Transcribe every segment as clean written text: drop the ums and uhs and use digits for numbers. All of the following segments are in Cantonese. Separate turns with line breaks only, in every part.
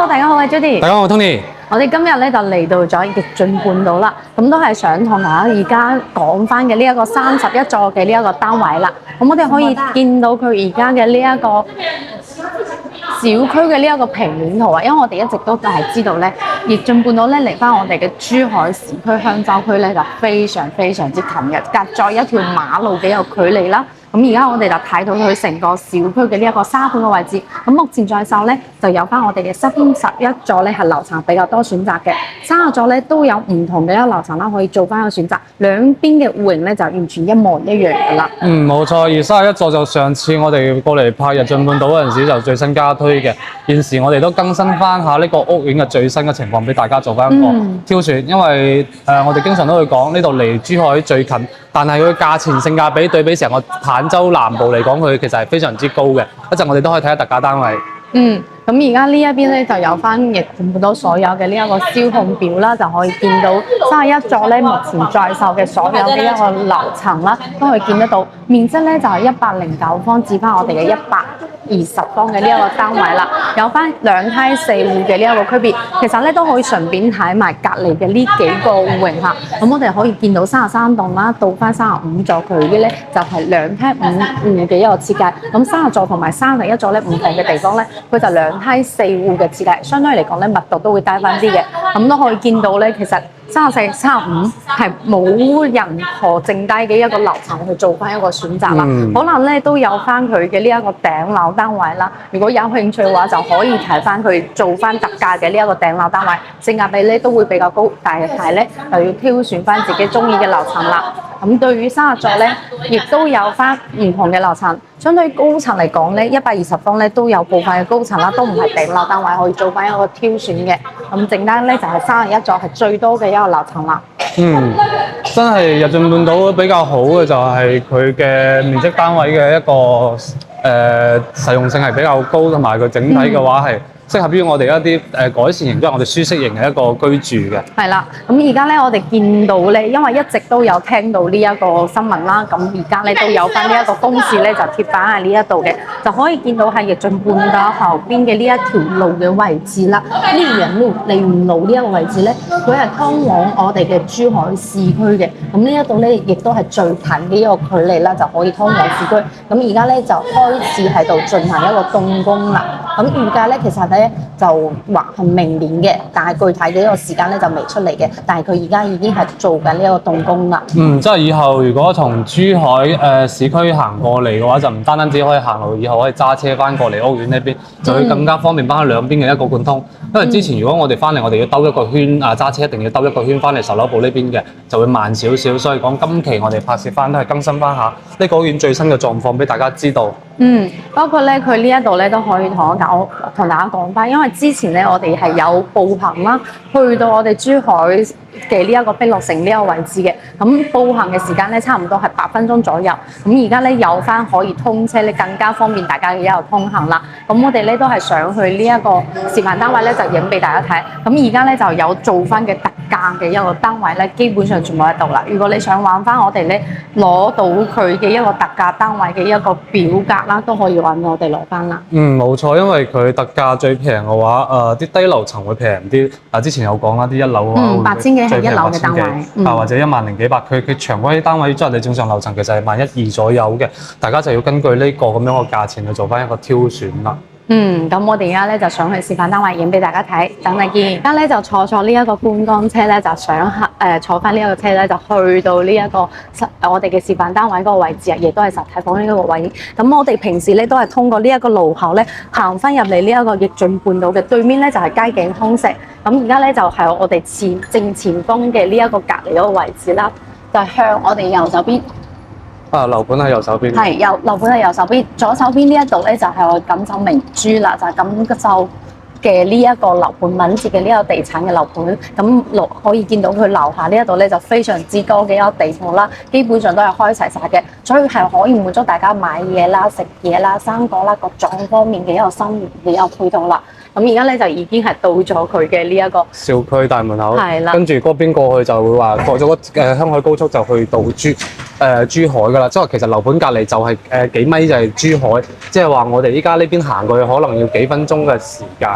Hello，大家好，我係 Judy。
大家好，我係 Tony。
我哋今日咧就嚟到咗易進半島啦，咁都係想同大家而家講翻嘅呢一個31座嘅呢一個單位啦。咁我哋可以見到佢而家嘅呢一個小區嘅呢一個平面圖啊，因為我哋一直都係知道咧，易進半島咧離翻我哋嘅珠海市區香洲區咧就非常之近嘅，隔咗一條馬路嘅一個距離啦。咁而家我哋就睇到佢成個小區嘅呢一個沙盤嘅位置。咁目前在售咧就有翻我哋嘅31座咧係樓層比較多選擇嘅，30座咧都有唔同嘅一個樓層啦，可以做翻個選擇。兩邊嘅戶型咧就完全一模一樣噶啦。
冇錯，而31座就上次我哋過嚟拍易進半島嗰陣時就最新加推嘅，現時我哋都更新翻下呢個屋苑嘅最新嘅情況俾大家做翻一個挑選，因為我哋經常都會講呢度離珠海最近，但係佢價錢性價比對比成個坦洲南部嚟講，佢其實係非常之高嘅。一陣我哋都可以睇下特價單位。
咁而家呢一邊咧就有翻易進半島所有嘅呢一個銷控表啦，就可以見到31座咧目前在售嘅所有嘅一個樓層啦，都可以見得到。面積咧就係109方至翻我哋嘅120方嘅呢一個單位啦，有翻2梯4戶嘅呢一個區別。其實咧都可以順便睇埋隔離嘅呢幾個戶型嚇。咁我哋可以見到33棟啦，到翻35座佢啲咧就係2梯5戶嘅一個設計。咁30座同埋31座咧唔同嘅地方咧，佢就2梯4戶嘅設計，相對嚟講咧密度都會低翻啲嘅。咁都可以見到咧，其實34、35係冇任何剩低嘅一個樓層去做翻一個選擇啦。可能咧都有翻佢嘅呢一個頂樓單位啦。如果有興趣嘅話，就可以睇翻佢做翻特價嘅呢一個頂樓單位，性價比咧都會比較高。但係咧就要挑選翻自己中意嘅樓層啦。咁對於30座咧，亦都有翻唔同嘅樓層。相對高層嚟講咧，120方咧都有部分嘅高層啦，都唔係頂樓單位，可以做翻一個挑選嘅。咁剩單咧就係31座係最多嘅一個樓層啦。
真係易進半島比較好嘅就係佢嘅面積單位嘅一個實用性係比較高，同埋佢整體嘅話係適合於我哋一啲改善型，即係我哋舒適型嘅一個居住嘅。
係啦，咁而家咧我哋見到咧，因為一直都有聽到呢一個新聞啦，咁而家咧都有翻呢一個公示咧就貼翻喺呢一度嘅，就可以見到係易進半島後邊嘅呢一條路嘅位置啦。利園路呢一個位置咧，佢係通往我哋嘅珠海市區嘅，咁呢一度咧亦都係最近嘅一個距離啦，就可以通往市區。咁而家咧就開始喺度進行一個動工啦。咁預計咧其實咧就話係明年嘅，但係具體嘅一個時間咧就未出嚟嘅。但係佢而家已經係做緊呢一個動工啦。
即係以後如果從珠海市區行過嚟嘅話，就唔單止可以行路，以後可以揸車翻過嚟屋苑呢邊，就會更加方便翻兩邊嘅一個貫通。因為之前如果我哋翻嚟，我哋要兜一個圈揸車一定要兜一個圈翻嚟售樓部呢邊嘅，就會慢少少。所以講今期我哋拍攝翻都係更新翻下呢個屋苑最新嘅狀況俾大家知道。
包括咧佢呢一度咧都可以同大家講翻，因為之前咧我哋係有步行啦，去到我哋珠海嘅呢一個碧綠城呢一個位置嘅，咁步行嘅時間咧差唔多係8分鐘左右。咁而家咧有翻可以通車咧，更加方便大家嘅一個通行啦。咁我哋咧都係想去呢一個示範單位咧，就影俾大家睇。咁而家咧就有做翻嘅特價嘅一個單位咧，基本上全部喺度啦。如果你想玩翻我哋咧攞到佢嘅一個特價單位嘅一個表格啦，都可以揾我哋攞翻啦。
冇錯，因為佢特價最平嘅話，啲低樓層會平啲。之前有講啦，啲一樓嘅話
8000幾係一樓嘅單位，
或者1萬零幾百。佢常規單位即係你正常樓層其實係11200左右嘅，大家就要根據呢個咁樣嘅價錢去做翻一個挑選啦。
咁我哋而家咧就想去示範單位影俾大家睇，等你見。而家咧就坐呢一個觀光車咧，就想坐翻呢一個車咧，就去到呢一個我哋嘅示範單位嗰個位置啊，亦都係實體房呢一個位。咁我哋平時咧都係通過呢一個路口咧行翻入嚟呢一個易進半島嘅對面咧就係佳景空城。咁而家咧就係我哋正前方嘅呢一個隔離嗰個位置啦，就係向我哋右手邊。
樓盤喺右手邊。
係樓盤喺右手邊，左手邊呢一度咧就係我錦繡明珠啦，就係錦繡嘅呢一個樓盤，敏捷嘅呢個地產嘅樓盤。咁可以見到佢樓下呢一度咧就非常之多嘅一個地鋪啦，基本上都係開齊晒嘅，所以係可以滿足大家買嘢啦、食嘢啦、生果啦各種方面嘅一個生活嘅一個配套啦。咁而家咧就已經係到咗佢嘅呢一個
小區大門口，
係啦，
跟住嗰邊過去就會話過咗香海高速就去到珠海噶啦，即係其實樓盤隔離就係幾米就係珠海，即係話我哋依家呢邊行過去可能要幾分鐘嘅時間。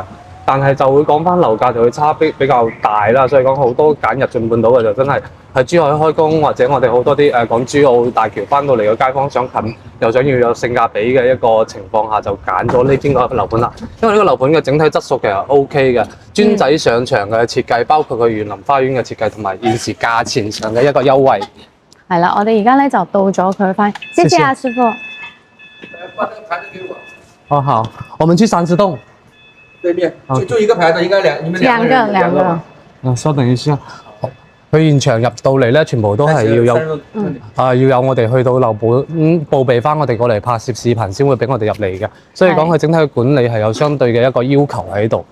但係就會講翻樓價就會差別比較大啦，所以講好多揀入進半島嘅就真係喺珠海開工，或者我哋好多啲港珠澳大橋翻到嚟嘅街坊想近又想要有性價比嘅一個情況下，就揀咗呢邊個樓盤啦。因為呢個樓盤嘅整體質素其實 OK 嘅，磚仔上牆嘅設計，包括佢園林花園嘅設計，同埋現時價錢上嘅一個優惠。
係啦，我哋而家咧就到咗佢翻，謝謝啊，師傅。
把那个牌子给我。
哦好，我們去三字洞。
对面就一个牌子，应该你們
兩個兩個。
啊，稍等一下。佢現場入到嚟咧，全部都係要有要有我哋去到樓盤報備翻，我哋過嚟拍攝視頻先會俾我哋入嚟嘅。所以講佢整體嘅管理係有相對嘅一個要求喺度。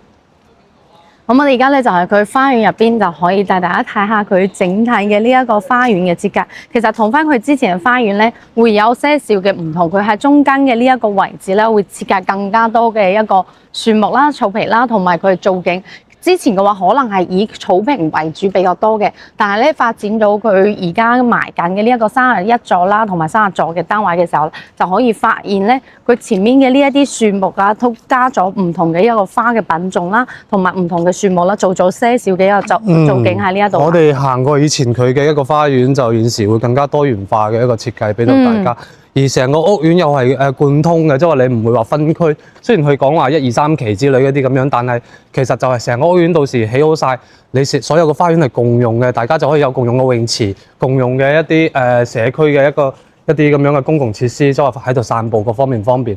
咁我哋而家咧就係佢花園入邊就可以帶大家睇下佢整體嘅呢一個花園嘅設計。其實同翻佢之前嘅花園咧會有些少嘅唔同，佢喺中間嘅呢一個位置咧會設計更加多嘅一個樹木啦、草皮啦，同埋佢嘅造景。之前嘅話可能係以草坪為主比較多嘅，但係咧發展到佢而家賣緊嘅呢一個31座啦，同埋30座嘅單位嘅時候，就可以發現咧佢前面嘅呢一啲樹木啊，都加咗唔同嘅一個花嘅品種啦，同埋唔同嘅樹木啦，做咗些少嘅一個造景喺呢一度。
我哋行過以前佢嘅一個花園，就現時會更加多元化嘅一個設計俾到大家。而成個屋苑又係貫通嘅，即係話你唔會話分區。雖然佢講話1、2、3期之類嗰啲咁樣，但係其實就係成個屋苑到時起好晒，你所有嘅花園係共用嘅，大家就可以有共用嘅泳池、共用嘅一啲社區嘅一啲咁樣嘅公共設施，即係話喺度散步各方面方便。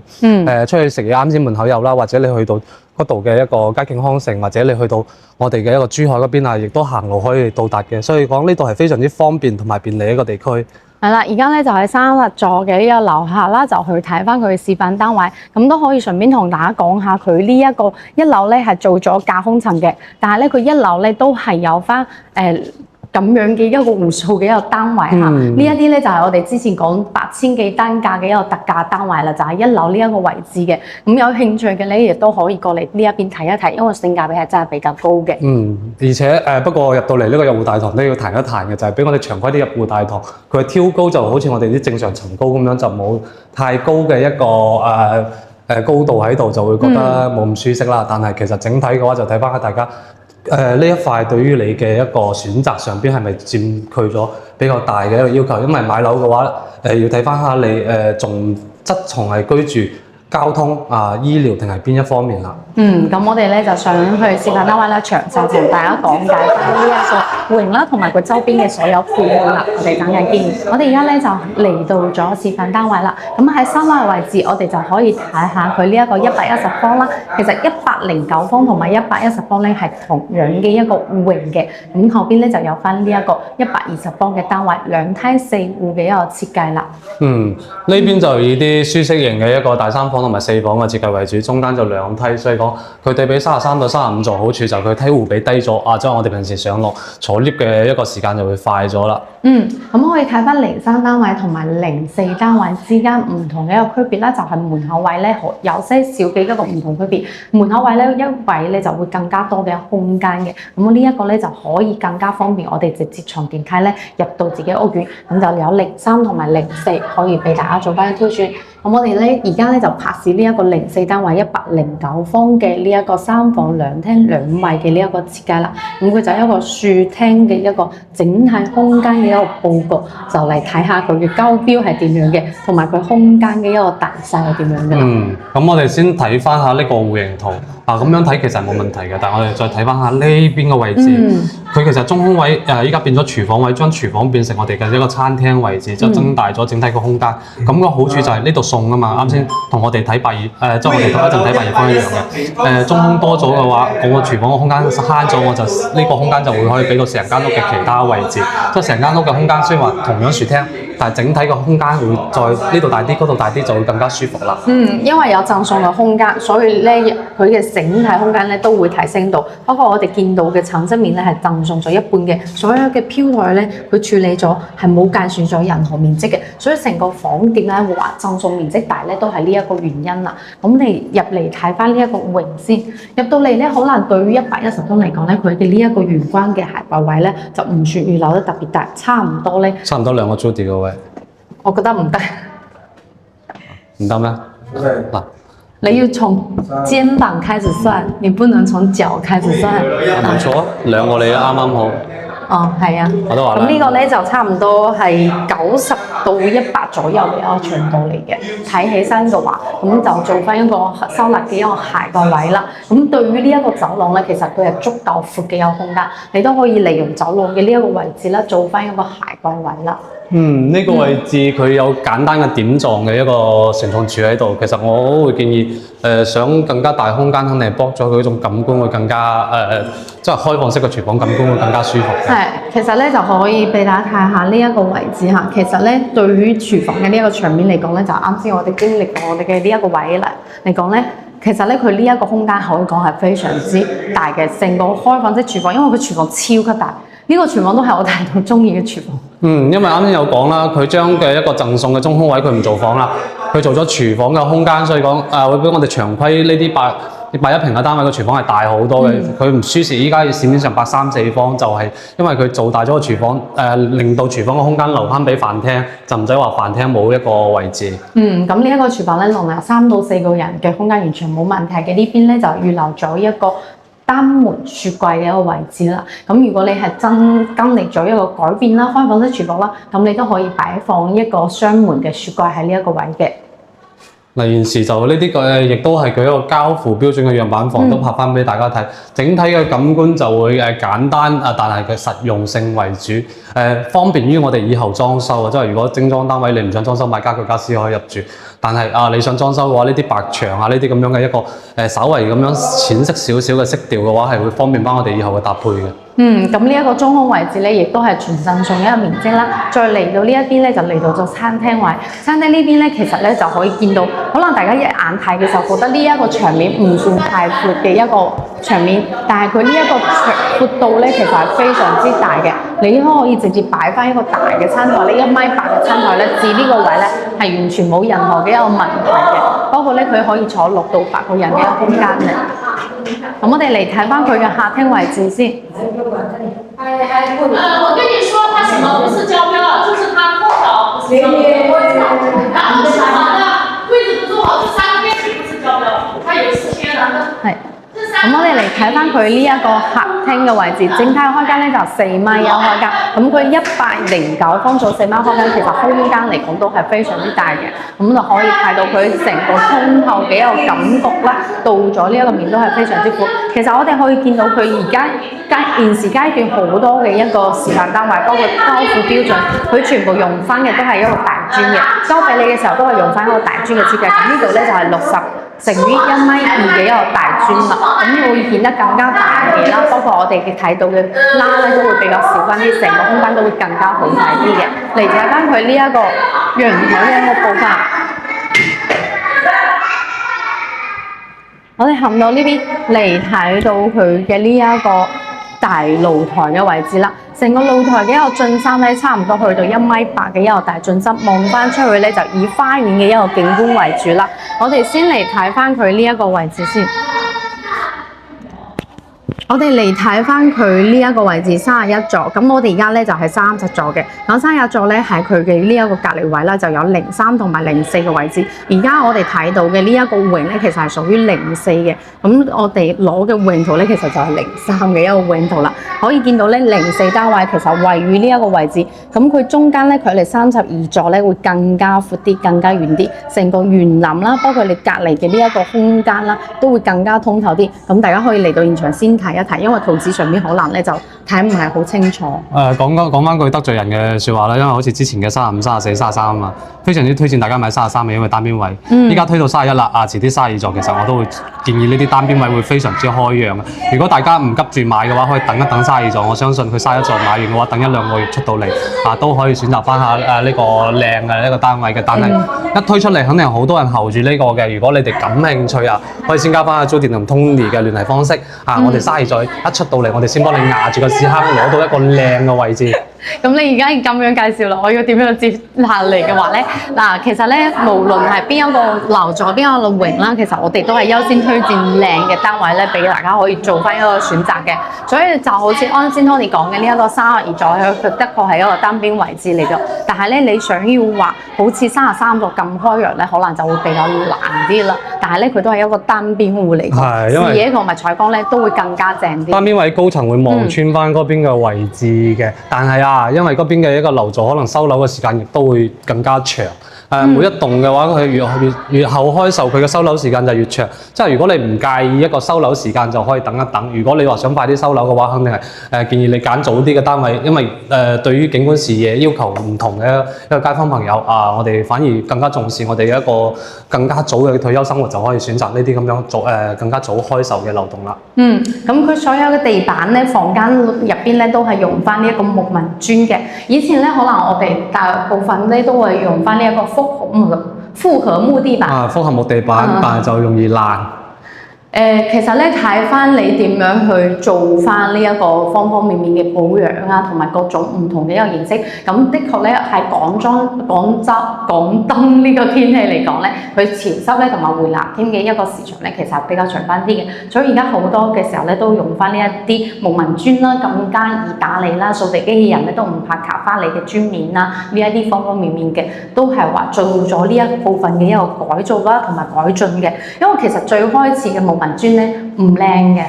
出去食嘢啱先門口有啦，或者你去到嗰度嘅一個佳景康城，或者你去到我哋嘅一個珠海嗰邊啊，亦都行路可以到達嘅。所以講呢度係非常之方便同埋便利一個地區。
係啦，而家咧就喺30座嘅呢個樓下啦，就去睇翻佢嘅示範單位，咁都可以順便同大家講下佢呢一個1樓咧係做咗架空層嘅，但係咧佢1樓咧都係有翻咁樣嘅一個戶數嘅一個單位嚇，呢一啲咧就係我哋之前講8000幾單價嘅一個特價單位啦，就係1樓呢一個位置嘅。咁有興趣嘅咧，亦都可以過嚟呢一邊睇一睇，因為性價比係真係比較高嘅。
而且不過入到嚟呢個入戶大堂都要彈一彈嘅，就係俾我哋常規啲入戶大堂，佢嘅挑高就好似我哋啲正常層高咁樣，就冇太高嘅一個高度喺度，就會覺得冇咁舒適啦。但係其實整體嘅話就睇翻下大家。呢一塊對於你嘅一個選擇上邊係咪佔據咗比較大嘅一個要求？因為買樓嘅話，要睇翻下你重係居住、交通醫療定係邊一方面啦。
咁我哋咧就想去示範單位啦，詳細同大家講解翻呢一個戶型啦，同埋佢周邊嘅所有配套啦。我哋等陣見。我哋而家咧就嚟到咗示範單位啦。咁喺3樓嘅位置，我哋就可以睇下佢呢一個110方啦。其實109方同埋110方咧係同樣嘅一個戶型嘅。咁後邊咧就有翻呢一個120方嘅單位，2廳4戶嘅一個設計啦。
呢邊就以啲舒適型嘅一個大3房同埋4房嘅設計為主，中間就2梯，所以講佢對比33到35座好處就係佢梯戶比低咗，即係我哋平時上落坐 lift 嘅一個時間就會快咗啦。
咁可以睇翻03單位同埋04單位之間唔同嘅一個區別啦，就係門口位咧有些少嘅一個唔同區別。門口位咧一位咧就會更加多嘅空間嘅，咁呢一個咧就可以更加方便我哋直接從電梯咧入到自己屋苑，咁就有03同埋04可以俾大家做翻挑選。咁我哋咧而家咧就拍攝呢一個04單位109方嘅呢一個3房2廳2衛嘅呢一個設計啦。咁佢就係一個樹廳嘅一個整體空間嘅一個佈局，就嚟睇下佢嘅交標係點樣嘅，同埋佢空間嘅一個大細係點樣嘅啦。
咁我哋先睇翻下呢個戶型圖。咁樣睇其實冇問題嘅，但係我哋再睇翻下呢邊嘅位置，佢其實中空位依家變咗廚房位，將廚房變成我哋嘅一個餐廳位置，就增大咗整體個空間。咁個好處就係呢度送啊嘛，啱先同我哋睇即係我哋同一陣睇8二方一樣嘅。中空多咗嘅話，我個廚房個空間慳咗，我就呢個空間就會可以俾到成間屋嘅其他位置，即係成間屋嘅空間雖然話同樣樹廳，但係整體個空間會在呢度大啲，嗰度大啲，就會更加舒服啦。
因為有贈送嘅空間，所以咧佢嘅整體空間咧都會提升到。不過我哋見到嘅層側面咧係贈送咗一半嘅，所有嘅飄台咧佢處理咗係冇計算咗任何面積嘅，所以成個房點解會話贈送面積大咧，都係呢一個原因啦。咁你入嚟睇翻呢一個戶型先，入到嚟咧可能對於110方嚟講咧，佢嘅呢一個玄關嘅鞋櫃位咧就唔算預留得特別大，差唔多咧。
差唔多2個 Judy 個位。
我覺得唔得。
唔得咩？嗱，
你要從肩膀開始算，你不能從腳開始算。
冇錯啊，兩個你啱啱好。
哦，係啊。
我都話啦。
咁呢個咧就差唔多係90到100左右嘅一個長度嚟嘅。睇起身嘅話，咁就做翻一個收納嘅一個鞋櫃位啦。咁對於呢一個走廊咧，其實佢係足夠闊嘅一個空間，你都可以利用走廊嘅呢一個位置啦，做翻一個鞋櫃位啦。
呢個位置佢有簡單嘅點狀嘅一個承重柱喺度，其實我都會建議想更加大空間，肯定係幫咗佢嗰種感官會更加即係開放式嘅廚房感官會更加舒服嘅。
係，其實咧就可以俾大家睇下呢一個位置嚇。其實咧對於廚房嘅呢一個場面嚟講咧，就啱先我哋經歷過我哋嘅呢一個位嚟講咧，其實咧佢呢一個空間可以講係非常之大嘅，成個開放式廚房，因為佢廚房超級大。呢個廚房都係我睇到中意嘅廚房。因
為啱先有講啦，佢將嘅一個贈送嘅中空位佢唔做房啦，佢做咗廚房嘅空間，所以講會比我哋常規呢啲1平嘅單位嘅廚房係大好多嘅。佢唔輸蝕，依家市面上擺3、4方，就係因為佢做大咗個廚房，令到廚房嘅空間留翻俾飯廳，就唔使話飯廳冇一個位置。咁
呢一個廚房咧，容納3到4個人嘅空間完全冇問題嘅。呢邊咧就預留咗一個單門雪櫃嘅一個位置啦，咁如果你係經歷咗一個改變啦，開放式廚房啦，咁你都可以擺放一個雙門嘅雪櫃喺呢一個位嘅。
現時就呢啲亦都係佢一個交付標準嘅樣板房，都拍翻俾大家睇。整體嘅感官就會簡單但係佢實用性為主，方便於我哋以後裝修。即係如果精裝單位你唔想裝修，買家具家私可以入住。但係你想裝修嘅話，呢啲白牆啊，呢啲咁樣嘅一個稍微咁樣淺色少少嘅色調嘅話，係會方便翻我哋以後嘅搭配嘅。咁呢一個中空位置咧，亦都係全贈送一個面積啦。再嚟到呢一邊咧，就嚟到咗餐廳位。餐廳呢邊咧，其實咧就可以見到，可能大家一眼睇嘅時候覺得呢一個場面唔算太闊嘅一個場面，但係佢呢一個闊度咧，其實係非常之大嘅。你可以直接擺翻一個大嘅餐台，呢1.8米嘅餐台咧，至呢個位咧係完全冇任何嘅一個問題嘅。包括咧佢可以坐6到8個人嘅一個空間嘅。咁我哋嚟睇翻佢嘅客廳位置先。
我跟你說，它什麼不是交標，就是它空調不是交標。然後廚房的櫃子不做好，這3個邊體不是交標，它有事先的。
係。咁我哋嚟睇翻佢呢一個客廳嘅位置，整體嘅開間咧就4米有開間，咁佢109方做4米開間，其實空間嚟講都係非常之大嘅，咁就可以睇到佢成個通透嘅一個感覺啦，到咗呢一個面都係非常之闊。其實我哋可以見到佢而家現時階段好多嘅一個示範單位，包括交付標準，佢全部用翻嘅都係一個大磚嘅，交俾你嘅時候都係用翻一個大磚嘅設計。咁呢度咧就係60乘於1.2米嘅一個大磚啦，咁會顯得更加大氣啦。包括我哋睇到嘅罅咧都會比較少翻啲，成個空間都會更加好睇啲嘅。嚟睇翻佢呢一個陽台嘅一個部分，我哋行到呢邊嚟睇到佢嘅呢一個大露台嘅位置啦。成個露台嘅一個進深咧，差唔多去到1.8米嘅一個大進深，望翻出去咧就以花園嘅一個景觀為主啦。我哋先嚟睇翻佢呢一個位置先。我哋嚟睇翻佢呢一個位置31座，咁我哋而家咧就係30座嘅。咁31座咧喺佢嘅呢一個隔離位啦，就有03同埋04嘅位置。而家我哋睇到嘅呢一個泳咧，其實係屬於04嘅。咁我哋攞嘅泳圖咧，其實就係03嘅一個泳圖啦。可以見到咧04單位其實位於呢一個位置，咁佢中間咧距離32座咧會更加闊啲、更加遠啲，成個園林啦，包括你隔離嘅呢一個空間啦，都會更加通透啲。咁大家可以嚟到現場先睇一睇，因為圖紙上面可能咧就睇唔係好清楚。
講翻句得罪人嘅説話啦，因為好似之前嘅35、34、33啊嘛，非常之推薦大家買33嘅，因為單邊位。依家推到31啦，遲啲32座，其實我都會建議呢啲單邊位會非常之開揚嘅。如果大家唔急住買嘅話，可以等一等32座，我相信佢31座買完嘅話，等1-2個月出到嚟都可以選擇翻下呢個靚嘅呢個單位嘅。但係一推出嚟，肯定好多人候住呢個嘅。如果你哋感興趣可以先加翻阿 Judy 同 Tony 嘅聯繫方式我哋32座一出到嚟，我哋先幫你壓住個屎坑，攞到一個靚嘅位置。
咁你而家咁樣介紹啦，我要點樣接下嚟嘅話咧？嗱，其實咧，無論係邊一個樓座、邊一個榮啦，其實我哋都係優先推薦靚嘅單位咧，俾大家可以做翻一個選擇嘅。所以就好似啱先 Tony 講嘅呢一個32座，佢的確係一個單邊位置嚟嘅。但係咧，你想要話好似33座咁開揚咧，可能就會比較難啲啦。但係咧，佢都係一個單邊戶嚟嘅，視野同埋採光咧都會更加正啲。
單邊位高層會望穿翻嗰邊嘅位置嘅，但係因為嗰邊嘅一個樓座可能收樓嘅時間亦都會更加長。每一棟嘅話，佢越後開售，佢嘅收樓時間就越長。即係如果你唔介意一個收樓時間，就可以等一等。如果你話想快啲收樓嘅話，肯定係建議你揀早啲嘅單位，因為對於景觀視野要求唔同嘅一個街坊朋友我哋反而更加重視我哋嘅一個更加早嘅退休生活，就可以選擇呢啲咁樣更加早開售嘅樓棟啦。
咁佢所有嘅地板咧，房間入邊咧都係用翻呢一個木紋磚嘅。以前咧，可能我哋大部分咧都會用翻呢一個複合木地板。
複合木地板，但係就容易爛。
其實咧睇翻你點樣去做翻呢一個方方面面嘅保養同埋各種唔同嘅一個形式。咁的確咧喺廣東呢個天氣嚟講咧，佢潮濕咧同埋回南天嘅一個市場咧，其實係比較長翻啲嘅。所以而家好多嘅時候咧，都用翻呢一啲木紋磚啦，更加易打理啦。掃地機器人咧都唔怕卡翻你嘅磚面啦，呢一啲方方面面嘅都係話做咗呢一部分嘅一個改造啦，同埋改進嘅。因為其實最開始嘅木紋磚咧唔靚嘅，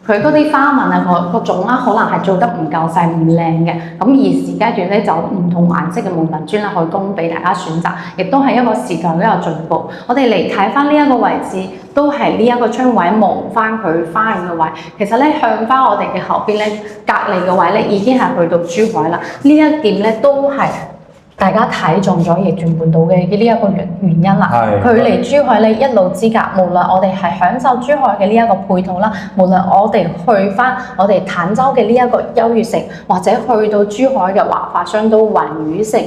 佢嗰啲花紋個種啦，可能係做得唔夠細唔靚嘅。咁而時階段咧就唔同顏色嘅木紋磚啦，可以供俾大家選擇，亦都係一個時代嘅一個進步。我哋嚟睇翻呢一個位置，都係呢一個窗位望翻佢花園嘅位。其實咧向翻我哋嘅後邊咧，隔離嘅位咧已經係去到珠海啦。呢一點咧都係大家睇中咗逆轉半島嘅呢一個原因啦。距離珠海咧一路之隔，無論我哋係享受珠海嘅呢一個配套啦，無論我哋去翻我哋坦洲嘅呢一個優越城，或者去到珠海嘅華發商都環宇城，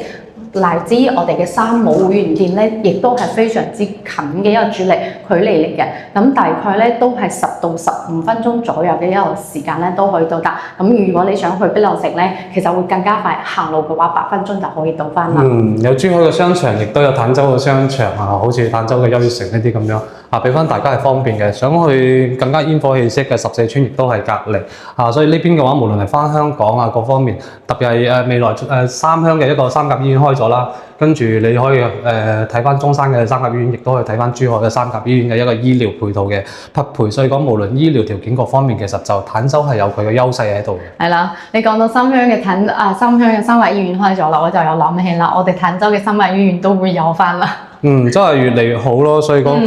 乃至我哋嘅山姆會員店咧，亦都係非常之近嘅一個距離嚟嘅。咁大概咧都係10到15分鐘左右嘅一個時間咧都可以到達。咁如果你想去碧流城咧，其實會更加快，行路嘅話8分鐘就可以到翻啦。
有珠海嘅商場，亦都有坦洲嘅商場好似坦洲嘅優越城呢啲咁樣俾翻大家係方便嘅。想去更加煙火氣息嘅14村亦都係隔離所以呢邊嘅話，無論係翻香港各方面，特別係未來三鄉嘅一個三甲醫院開咗啦，跟住你可以睇翻中山嘅三甲醫院，亦都可以睇翻珠海嘅三甲醫院嘅一個醫療配套嘅匹配。所以講無論醫療條件各方面，其實就坦洲係有佢嘅優勢喺度嘅。
係啦，你講到深鄉嘅深鄉嘅三甲醫院開咗啦，我就有諗起啦，我哋坦洲嘅三甲醫院都會有翻啦。
真係越嚟越好咯，所以講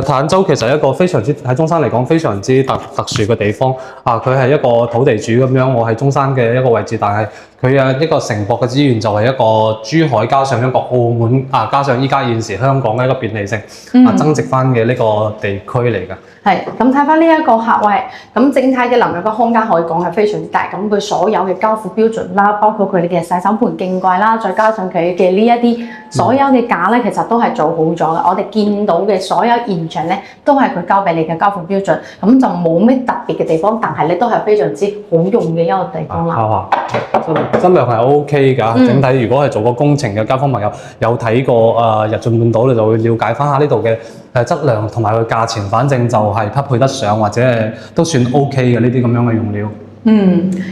坦洲其實係一個非常之喺中山嚟講非常之特殊嘅地方佢係一個土地主咁樣，我喺中山嘅一個位置，但係佢一個城博嘅資源就係一個珠海加上一個澳門加上依家現時香港嘅一個便利性增值翻嘅呢個地區嚟㗎。
係咁睇翻呢一個客位，咁整體嘅臨入嘅空間可以講係非常之大。咁佢所有嘅交付標準啦，包括佢哋嘅洗手盆徑櫃啦，再加上佢嘅呢一啲所有嘅架咧，其實都係做好咗嘅。我哋見到嘅所有現場咧，都係佢交俾你嘅交付標準，咁就冇咩特別嘅地方，但係咧都係非常之好用嘅一個地方啦。
質量係 OK 㗎。整體如果係做過工程嘅街坊朋友有睇過日進半島，你就會了解翻下呢度嘅質量同埋佢價錢，反正就係匹配得上，或者都算 OK 嘅呢啲咁樣嘅用料。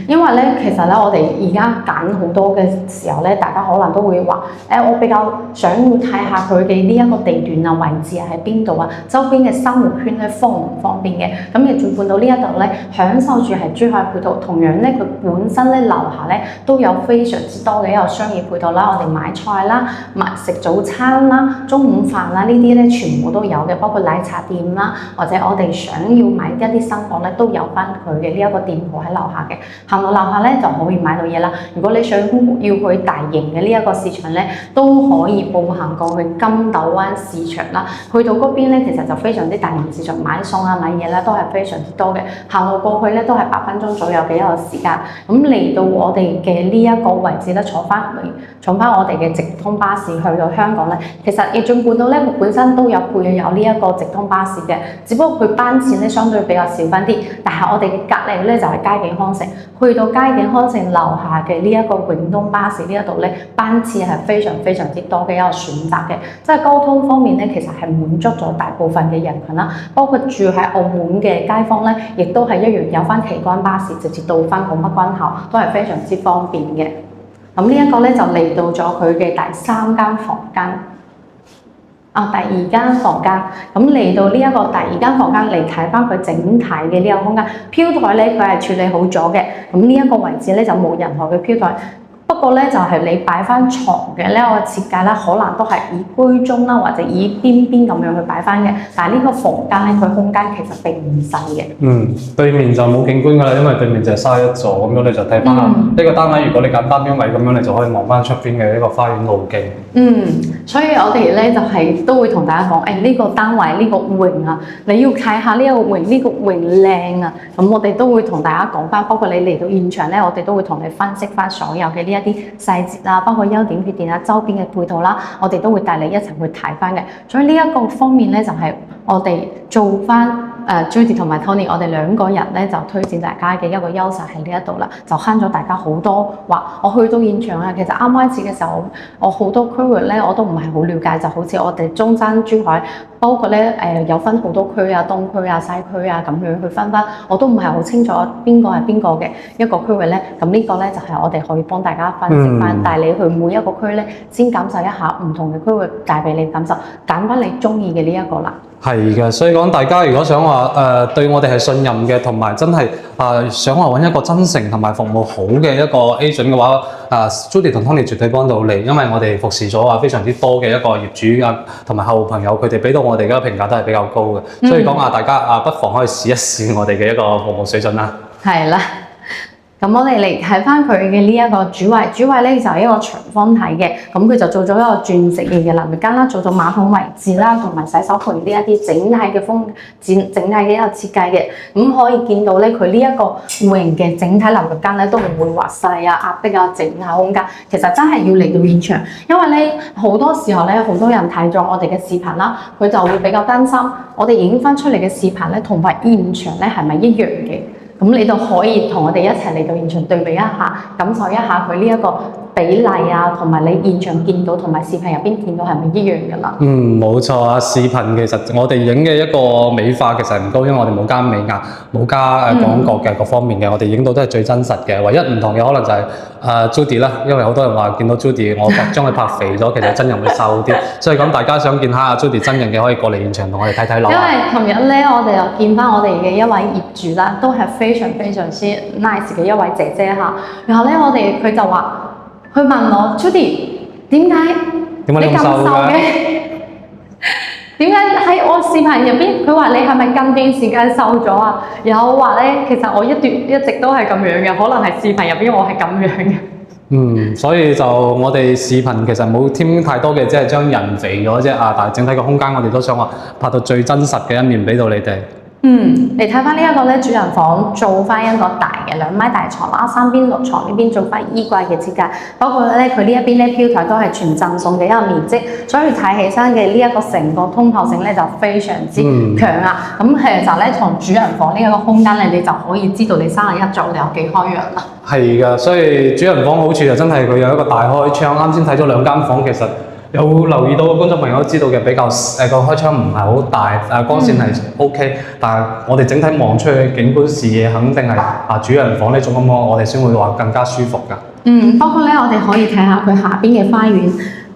因為咧，其實咧，我哋而家揀好多嘅時候咧，大家可能都會話，我比較想要睇下佢嘅呢一個地段啊、位置喺邊度啊，周邊嘅生活圈咧方唔方便嘅。咁逆轉半島呢一度咧，享受住係珠海配套，同樣咧佢本身咧樓下咧都有非常之多嘅一個商業配套啦，我哋買菜啦、食早餐啦、中午飯啦呢啲咧全部都有嘅，包括奶茶店啦，或者我哋想要買一啲新貨咧都有翻佢嘅呢一個店鋪喺樓下嘅，行到樓下咧就可以買到嘢啦。如果你想要去大型嘅呢一個市場咧，都可以步行過去金斗灣市場啦。去到嗰邊咧，其實就非常之大型市場，買餸買嘢咧都係非常之多嘅。行路過去咧都係8分鐘左右嘅一個時間。咁嚟到我哋嘅呢一個位置咧，坐翻我哋嘅直通巴士去到香港咧，其實逆轉半島咧佢本身都有配有呢一個直通巴士嘅，只不過佢班次咧相對比較少翻啲。但係我哋嘅隔離咧就係街景康城，去到佳景康城樓下嘅呢一個永東巴士呢一度咧，班次係非常之多嘅一個選擇嘅，即係交通方面咧，其實係滿足咗大部分嘅人群啦，包括住喺澳門嘅街坊咧，亦都係一樣有翻奇關巴士直接到翻拱北關口，都係非常之方便嘅。咁呢一個咧就嚟到咗佢嘅第3間房間。第2間房間，咁嚟到呢一個第2間房間嚟睇翻佢整體嘅呢個空間，飄台咧佢係處理好咗嘅，咁呢一個位置咧就冇任何嘅飄台。不過咧就係你擺翻床嘅呢個設計咧，可能都係以居中啦，或者以邊咁樣去擺翻嘅。但係呢個房間咧，佢空間其實並唔細嘅。
對面就冇景觀㗎啦，因為對面就係沙一座，咁樣你就睇翻啦。呢個單位如果你揀單邊位咁樣，你就可以望翻出邊嘅呢個花園路徑。
所以我哋咧就係都會同大家講，呢個單位呢個榮啊，你要睇下呢個榮，呢個榮靚啊。咁我哋都會同大家講翻，包括你嚟到現場咧，我哋都會同你分析翻所有嘅呢一啲細節啦，包括優點缺點啊、周邊嘅配套啦，我哋都會帶你一齊去睇翻嘅。所以呢一個方面咧，就係我哋做翻Judy 同埋 Tony， 我哋2個人咧就推薦大家嘅一個優勢喺呢一度啦，就慳咗大家好多話。我去到現場啊，其實啱開始嘅時候，我好多區域咧我都唔係好了解，就好似我哋中山、珠海，包括咧有分好多區啊、東區啊、西區啊咁樣去分，我都唔係好清楚邊個係邊個嘅一個區域咧。咁呢個咧就係我哋可以幫大家分析翻，帶你去每一個區咧，先感受一下唔同嘅區域帶俾你感受，揀翻你中意嘅呢一個啦。
係嘅，所以講大家如果想話對我哋係信任嘅，同埋真係想話揾一個真誠同埋服務好嘅一個 agent 嘅話，Judy 同 Tony 絕對幫到你，因為我哋服侍咗非常之多嘅一個業主同埋客戶朋友，佢哋俾到我哋嘅評價都係比較高嘅，所以講大家不妨可以試一試我哋嘅一個服務水準啦。
係啦。咁我哋嚟睇翻佢嘅呢一個主位，主位咧就係一個長方體嘅，咁佢就做咗一個鑽石型嘅淋浴間啦，做咗馬桶位置啦，同埋洗手盆呢一啲整體嘅整體嘅一個設計嘅，咁可以見到咧佢呢一個型嘅整體淋浴間咧都唔會話細啊、壓迫啊、整體空間，其實真係要嚟到現場，因為咧好多時候咧好多人睇咗我哋嘅視頻啦，佢就會比較擔心我哋影翻出嚟嘅視頻咧同埋現場咧係咪一樣嘅？咁你就可以同我哋一齊嚟到現場對比一下，感受一下佢呢一個比例啊，同埋你現場見到同埋視頻入邊見到係咪一樣㗎啦？
冇錯啊！視頻其實我哋影嘅一個美化其實唔高，因為我哋冇加美顏、冇加廣角嘅各方面嘅，我哋影到都係最真實嘅。唯一唔同嘅可能就係Judy 啦，因為好多人話見到 Judy 我將佢拍肥咗，其實真人會瘦啲，所以咁大家想見下Judy 真人嘅可以過嚟現場同我哋睇睇樓。
因為琴日咧，我哋又見翻我哋嘅一位業主啦，都係非常之 nice 嘅一位姐姐嚇。然後咧，佢就話。佢問我 Judy 點解你咁瘦嘅？點解喺我視頻入邊？佢話你係咪近段時間瘦咗啊？然後我話咧，其實我一直都係咁樣嘅，可能係視頻入邊我係咁樣嘅。
所以就我哋視頻其實冇添太多嘅，即係將人肥咗啫啊！但係整體個空間我哋都想話拍到最真實嘅一面俾到你哋。嚟睇翻呢一個咧，主人房做翻一個大嘅2米大床啦，3邊6床呢邊做翻衣櫃嘅設計，包括咧佢呢一邊咧飄台都係全贈送嘅一個面積，所以睇起身嘅呢一個成個通透性咧就非常之強啊！咁其實咧從主人房呢一個空間咧，你就可以知道你31座你有幾開揚啦。係㗎，所以主人房好處就真係佢有一個大開窗，啱先睇咗2間房，其實。有留意到嘅觀眾朋友都知道嘅，比較個開窗唔係好大，光線係 OK，但係我哋整體望出去景觀視野肯定係主人房呢種咁嘅，我哋先會話更加舒服㗎。
包括咧，我哋可以睇下佢下邊嘅花園。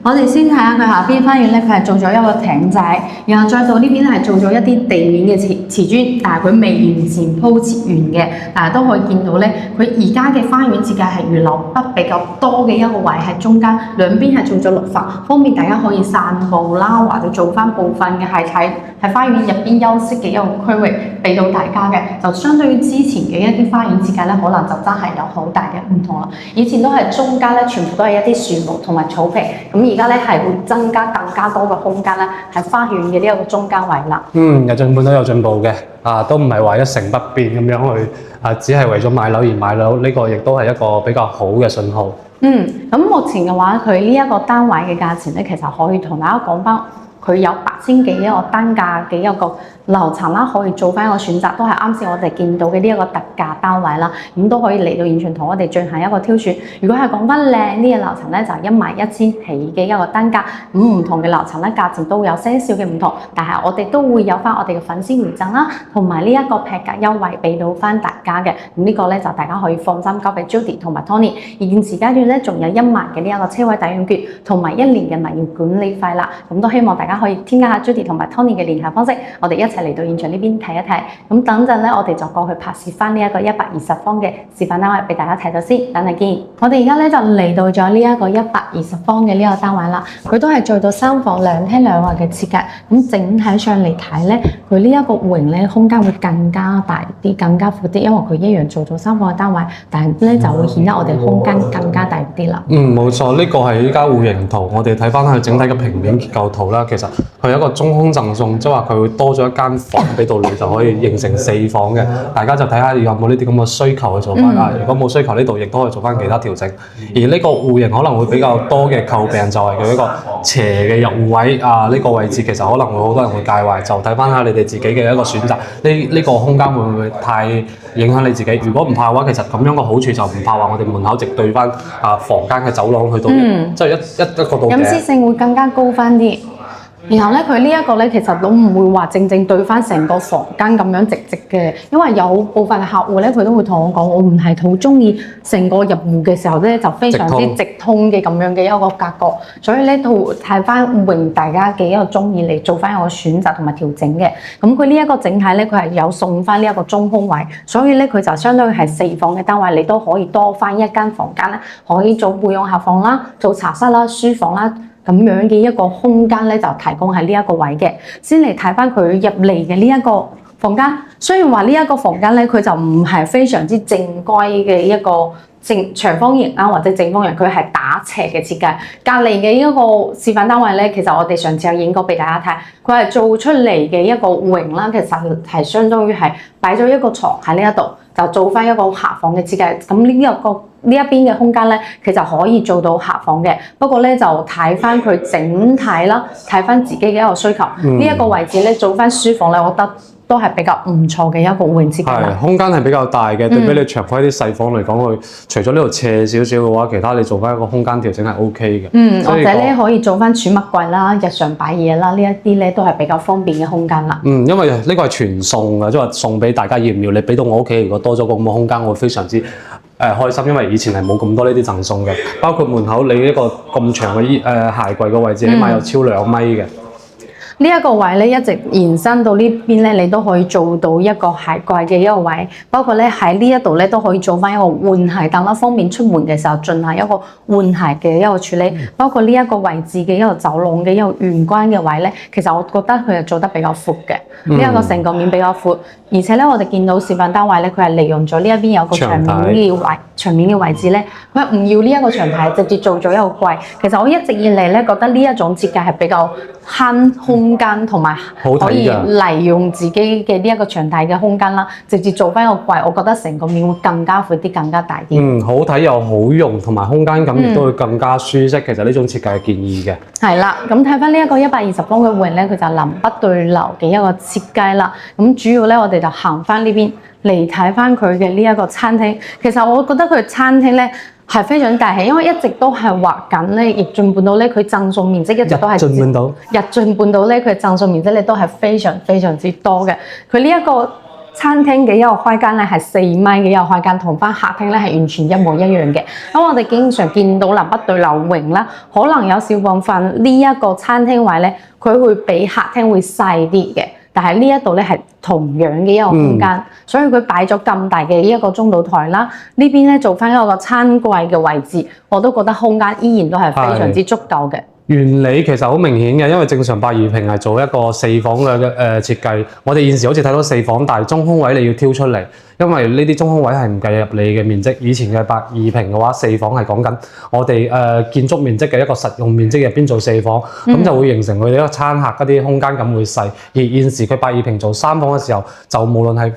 我哋先睇下佢下邊花園咧，佢係做咗一個艇仔，然後再到呢邊係做咗一啲地面嘅瓷磚，但係佢未完全鋪設完嘅，但係都可以見到咧，佢而家嘅花園設計係預留得比較多嘅一個位喺中間，兩邊係做咗綠化，方便大家可以散步啦，或者做翻部分嘅係喺花園入邊休息嘅一個區域俾到大家嘅，就相對於之前嘅一啲花園設計咧，可能就真係有好大嘅唔同啦。以前都係中間咧，全部都係一啲樹木同埋草坪，咁而家咧係會增加更加多嘅空間咧，喺花園嘅呢一個中間位啦。有進步都有進步嘅，都唔係話一成不變咁樣去，只係為咗買樓而買樓，呢個亦都係一個比較好嘅信號。咁目前嘅話，佢呢一個單位嘅價錢咧，其實可以同大家講翻佢有8000幾一個單價嘅一個樓層啦，可以做翻一個選擇，都係啱先我哋見到嘅呢一個特價單位啦。咁都可以嚟到現場同我哋進行一個挑選。如果係講翻靚啲嘅樓層咧，就係11000起嘅一個單價。咁唔同嘅樓層咧，價錢都會有些少嘅唔同，但係我哋都會有翻我哋嘅粉絲回贈啦，同埋呢一個劈價優惠俾到翻大家嘅。咁呢個咧就大家可以放心交俾 Judy 同埋 Tony。而現時階段咧，仲有1萬嘅呢一個車位抵用券，同埋1年嘅物業管理費啦。咁都希望大家可以添加下 Judy 同埋 Tony 嘅聯繫方式，我哋一齊嚟到現場呢邊睇一睇。咁等陣咧，我哋就過去拍攝翻呢一個120方嘅示範單位俾大家睇到先。等陣見。我哋而家咧就嚟到咗呢一個120方嘅呢個單位啦，佢都係做到3房2廳2衛嘅設計。咁整體上嚟睇咧，佢呢一個戶型咧空間會更加大啲、更加闊啲，因為佢一樣做到3房嘅單位，但係咧就會顯得我哋空間更加大啲啦。
冇錯，呢個係依家戶型圖，我哋睇翻佢整體嘅平面結構圖啦。其實佢有一個中空贈送，即係話佢會多咗一間房俾到你，就可以形成4房嘅。大家就睇下有冇呢啲咁嘅需求去做翻啦。如果冇需求，呢度亦都可以做翻其他調整。而呢個戶型可能會比較多嘅詬病就係佢一個斜嘅入戶位啊，呢個位置其實可能會好多人會介懷，就睇翻下你哋自己嘅一個選擇。呢個空間會唔會太影響你自己？如果唔怕嘅話，其實咁樣嘅好處就唔怕話我哋門口直對翻房間嘅走廊去到，即係一個到
隱私性會更加高翻啲。然後咧，佢呢一個咧，其實都唔會話正對翻成個房間咁樣直嘅，因為有部分客戶咧，佢都會同我講，我唔係好中意成個入戶嘅時候咧，就非常之直通嘅咁樣嘅一個格局，所以咧都睇翻為大家嘅一個中意嚟做翻一個選擇同埋調整嘅。咁佢呢一個整體咧，佢係有送翻呢一個中空位，所以咧佢就相當於係4房嘅單位，你都可以多翻一間房間咧，可以做備用客房啦、做茶室啦、書房啦。咁樣嘅一個空間咧，就提供喺呢一個位嘅。先嚟睇翻佢入嚟嘅呢一個房間，雖然話呢一個房間咧，佢就唔係非常之正規嘅一個長方形啊，或者正方形，佢係打斜嘅設計。隔離嘅一個示範單位咧，其實我哋上次有影過俾大家睇，佢係做出嚟嘅一個戶型啦，其實係相當於係擺咗一個床喺呢一度，就做翻一個客房嘅設計。咁呢一邊嘅空間咧，其實可以做到客房嘅，不過咧就睇翻佢整體啦，睇翻自己嘅一個需求。呢一個位置咧做翻書房咧，我覺得都係比較唔錯嘅一個戶型設計啦。
空間係比較大嘅，對比你長規啲細房嚟講，佢除咗呢度斜少少嘅話，其他你做翻一個空間調整係 OK 嘅。
或者咧可以做翻儲物櫃啦、日常擺嘢啦，呢一啲咧都係比較方便嘅空間啦。
因為呢個係全送嘅，即係話送俾大家要唔要？你俾到我屋企，如果多咗個咁嘅空間，我會非常之開心，因為以前係冇咁多呢啲贈送嘅，包括門口你一個咁長嘅鞋櫃嘅位置，起碼有超2米嘅。
呢一個位咧一直延伸到呢邊咧，你都可以做到一個鞋櫃嘅一個位，包括咧喺呢一度咧都可以做翻一個換鞋凳啦，方便出門嘅時候進行一個換鞋嘅一個處理。包括呢一個位置嘅一個走廊嘅一個玄關嘅位咧，其實我覺得佢係做得比較闊嘅，呢一個成個面比較闊，而且咧我哋見到示範單位咧，佢係利用咗呢一邊有個牆面嘅位置咧，佢唔要呢一個長台，直接做咗一個櫃。其實我一直以嚟咧覺得呢一種設計係比較慳空間同埋可以利用自己嘅呢一個長體嘅空間啦，直接做翻一個櫃，我覺得成個面會更加闊啲、更加大啲。
好睇又好用，同埋空間感亦都會更加舒適。其實呢種設計係建議嘅。
係啦，咁睇翻呢一個120方嘅戶型咧，佢就南北對流嘅一個設計啦。咁主要咧，我哋就行翻呢邊嚟睇翻佢嘅呢一個餐廳。其實我覺得佢餐廳咧係非常大氣，因為一直都係畫緊咧，亦進半島咧，佢贈送面積一直都係日進半島咧，佢贈送面積咧都係非常之多嘅。佢呢一個餐廳嘅一個開間咧係4米嘅一個開間，同翻客廳咧係完全一模一樣嘅。咁我哋經常見到南北對流型啦，可能有少部分呢一個餐廳位咧，佢會比客廳會細啲嘅。但係呢一度咧係同樣嘅一個空間，所以佢擺咗咁大嘅一個中島台啦。呢邊咧做翻一個餐櫃嘅位置，我都覺得空間依然都係非常之足夠嘅。
原理其實好明顯嘅，因為正常8二平係做一個4房嘅設計。我哋現時好似睇到4房，但係中空位你要挑出嚟，因為呢啲中空位係唔計入你嘅面積。以前嘅120平嘅話，4房係講緊我哋建築面積嘅一個實用面積入邊做4房，咁就會形成佢哋一個餐客嗰啲空間感會細。而現時佢120平做3房嘅時候，就無論係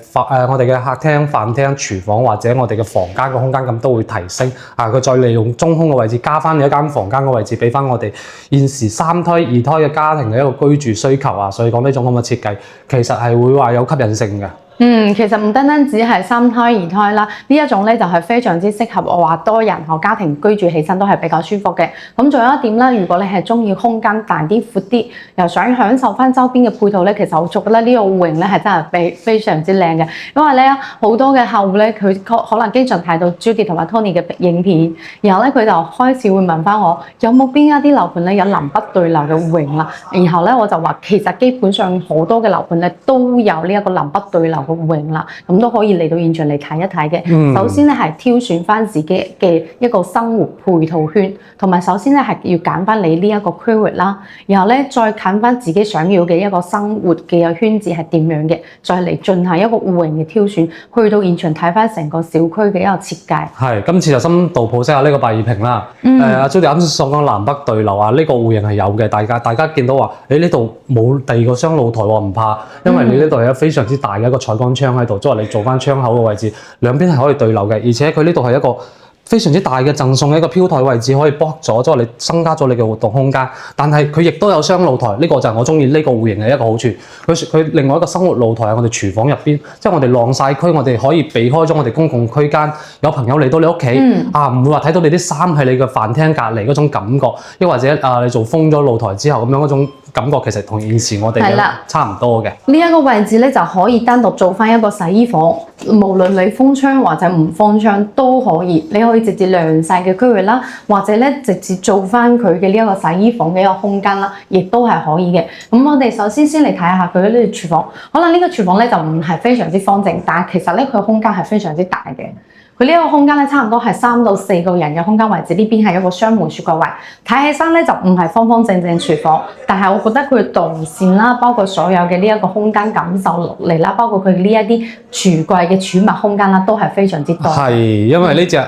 我哋嘅客廳、飯廳、廚房或者我哋嘅房間嘅空間感都會提升。佢再利用中空嘅位置加翻你一間房間嘅位置，俾翻我哋現時3胎、2胎嘅家庭嘅一個居住需求啊。所以講呢種咁嘅設計，其實係會話有吸引性嘅。
其實唔單單只係3胎、2胎啦，呢一種咧就係非常之適合我話多人和家庭居住起身都係比較舒服嘅。咁仲有一點啦，如果你係中意空間大啲、闊啲，又想享受翻周邊嘅配套咧，其實我覺得呢個戶型咧係真係非常之靚嘅。因為咧好多嘅客戶咧，佢可能經常睇到 Judy 同埋 Tony 嘅影片，然後咧佢就開始會問翻我有冇邊一啲樓盤咧有南北對流嘅戶型啦。然後咧我就話其實基本上好多嘅樓盤咧都有呢一個南北對流嘅戶型啦，咁都可以嚟到現場嚟睇一睇嘅。首先咧係挑選翻自己嘅一個生活配套圈，同埋首先咧係要揀翻你呢一個區域啦，然後咧再揀翻自己想要嘅一個生活嘅圈子係點樣嘅，再嚟進行一個戶型嘅挑選，去到現場睇翻成個小區嘅一個設計。係，
今次就深度剖析下呢個120平啦。阿 Judy 啱先所講南北對流啊，呢個戶型係有嘅。大家見到話，你呢度冇第二個雙露台喎，唔怕，因為你呢度有非常之大嘅一個採光窗喺度，即係你做翻窗口嘅位置，兩邊係可以對流嘅，而且佢呢度係一個非常之大嘅贈送嘅一個飄台位置，可以block咗，即係你增加咗你嘅活動空間。但係佢亦都有雙露台，呢個就係我中意呢個戶型嘅一個好處。佢另外一個生活露台喺我哋廚房入邊，即係我哋晾曬區，我哋可以避開咗我哋公共區間。有朋友嚟到你屋企，唔會話睇到你啲衫喺你嘅飯廳隔離嗰種感覺，又或者你做封咗露台之後咁樣嗰種感覺，其實同現時我哋差唔多嘅。呢一個位置咧就可以單獨做翻一個洗衣房，無論你封窗或者唔封窗都可以。你可以直接晾曬嘅區域啦，或者咧直接做翻佢嘅呢一個洗衣房嘅一個空間啦，亦都係可以嘅。咁我哋首先嚟睇下佢呢個廚房，可能呢個廚房咧就唔係非常之方正，但係其實咧佢空間係非常之大嘅。佢呢個空間咧，差唔多係3到4個人嘅空間位置。呢邊係一個雙門雪櫃位，睇起身咧就唔係方方正正廚房，但係我覺得佢嘅動線啦，包括所有嘅呢一個空間感受落嚟啦，包括佢呢一啲櫥櫃嘅儲物空間啦，都係非常之多。係，因為呢隻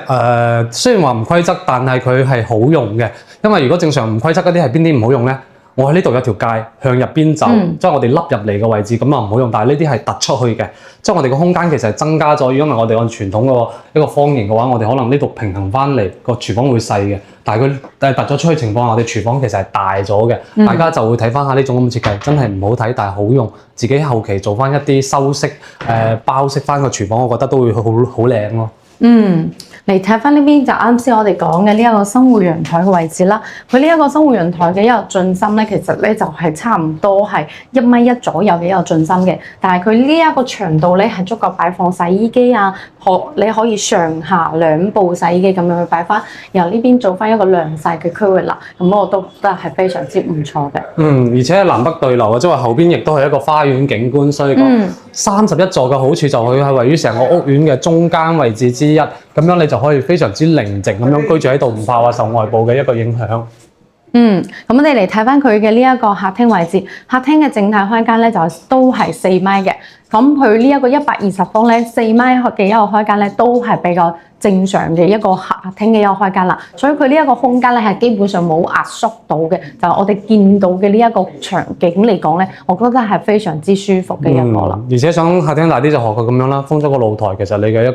雖然話唔規則，但係佢係好用嘅。因為如果正常唔規則嗰啲係邊啲唔好用咧？我喺呢度有條街向入邊走，即係我哋凹入嚟嘅位置，咁啊唔好用。但係呢啲係突出去嘅，即係我哋個空間其實係增加咗。因為我哋按傳統嘅一個方形嘅話，我哋可能呢度平衡翻嚟個廚房會細嘅，但係佢突咗出去情況下，我哋廚房其實係大咗嘅。大家就會睇翻下呢種咁嘅設計，真係唔好睇，但係好用。自己後期做翻一啲修飾，包飾翻個廚房，我覺得都會好靚咯。嚟睇翻呢邊就啱先我哋講嘅呢一個生活陽台嘅位置啦。佢呢一個生活陽台嘅一個進深咧，其實咧就係差唔多係1.1米左右嘅一個進深嘅。但係佢呢一個長度咧係足夠擺放洗衣機啊，你可以上下2部洗衣機咁樣去擺翻，由呢邊做翻一個晾曬嘅區域啦。咁我都覺得係非常之唔錯嘅。而且南北對流啊，即係話後邊亦都係一個花園景觀，所以講31座嘅好處就佢係位於成個屋苑嘅中間位置之一，咁樣你就可以非常之寧靜咁樣居住喺度，唔怕話受外部嘅一個影響。咁我哋嚟睇翻佢嘅呢一個客廳位置，客廳嘅整體開間咧就都係4米嘅。咁佢呢一個120方咧4米嘅一個開間咧都係比較正常嘅一個客廳嘅一個開間啦。所以佢呢一個空間咧係基本上冇壓縮到嘅，就我哋見到嘅呢一個場景嚟講咧，我覺得係非常之舒服嘅一個啦。而且想客廳大啲就學佢咁樣啦，封咗個露台，其實你嘅一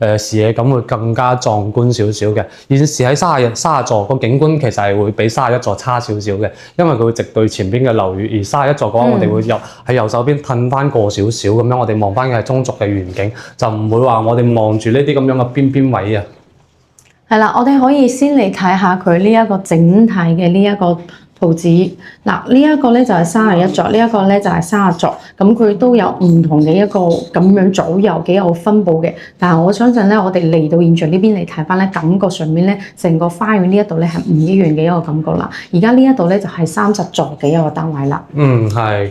個視野感會更加壯觀少少嘅。現時喺30座個景觀其實係會比31座差少少嘅，因為佢會直對前邊嘅樓宇，而31座嘅話我哋會喺右手邊褪翻過少少咁樣，我哋望翻嘅係中軸嘅遠景，就唔會話我哋望住呢啲咁樣嘅邊位啊。係啦，我哋可以先嚟睇下佢呢一個整體嘅呢一個圖紙。嗱，呢一個咧就係31座，呢一個咧就係30座，咁佢都有唔同嘅一個咁樣左右嘅一個分佈嘅。但係我相信咧，我哋嚟到現場呢邊嚟睇翻咧，感覺上面咧，成個花園呢一度咧係唔一樣嘅一個感覺啦。而家呢一度咧就係30座嘅一個單位啦。係。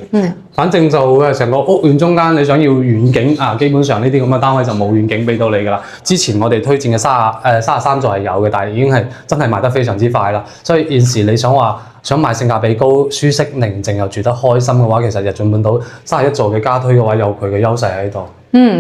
反正就成個屋苑中間，你想要遠景啊，基本上呢啲咁嘅單位就冇遠景俾到你㗎啦。之前我哋推薦嘅33座係有嘅，但係已經係真係賣得非常之快啦。所以現時你想買性價比高、舒適、寧靜又住得開心嘅話，其實日進半島31座嘅家居嘅話有佢嘅優勢喺度。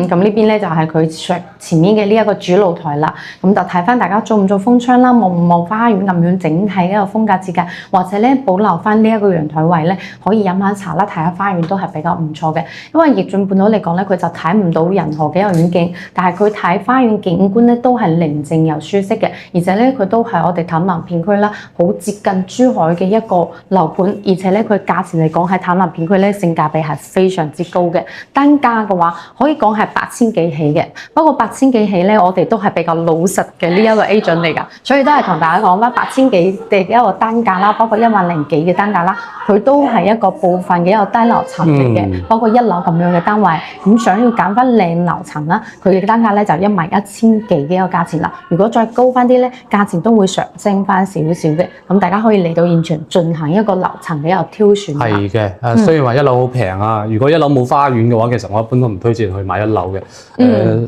咁呢邊咧就係佢前面嘅呢一個主露台啦。咁就睇翻大家做唔做風窗啦，望唔望花園咁樣整體嘅一個風格設計，或者咧保留翻呢一個陽台位咧，可以飲下茶啦，睇下花園都係比較唔錯嘅。因為逆進半島嚟講咧，佢就睇唔到任何嘅一個遠景，但係佢睇花園景觀咧都係寧靜又舒適嘅，而且咧佢都係我哋淡南片區啦，好接近珠海嘅一個樓盤，而且咧佢價錢嚟講喺淡南片區咧性價比係非常之高嘅，單價嘅話可以講係8000幾起嘅。不過8000幾起咧，我哋都係比較老實嘅呢一個 agent 嚟㗎，所以都係同大家講翻8000幾嘅一個單價啦，包括10000幾嘅單價啦，佢都係一個部分嘅一個低樓層嚟嘅，包括1樓咁樣嘅單位。咁想要揀翻靚樓層啦，佢嘅單價咧就11000幾嘅一個價錢啦。如果再高翻啲咧，價錢都會上升翻少少嘅。咁大家可以嚟到現場進行一個樓層嘅一個挑選。
係嘅，雖然話1樓好平啊，如果1樓冇花園嘅話，其實我一般都唔推薦去買1樓嘅。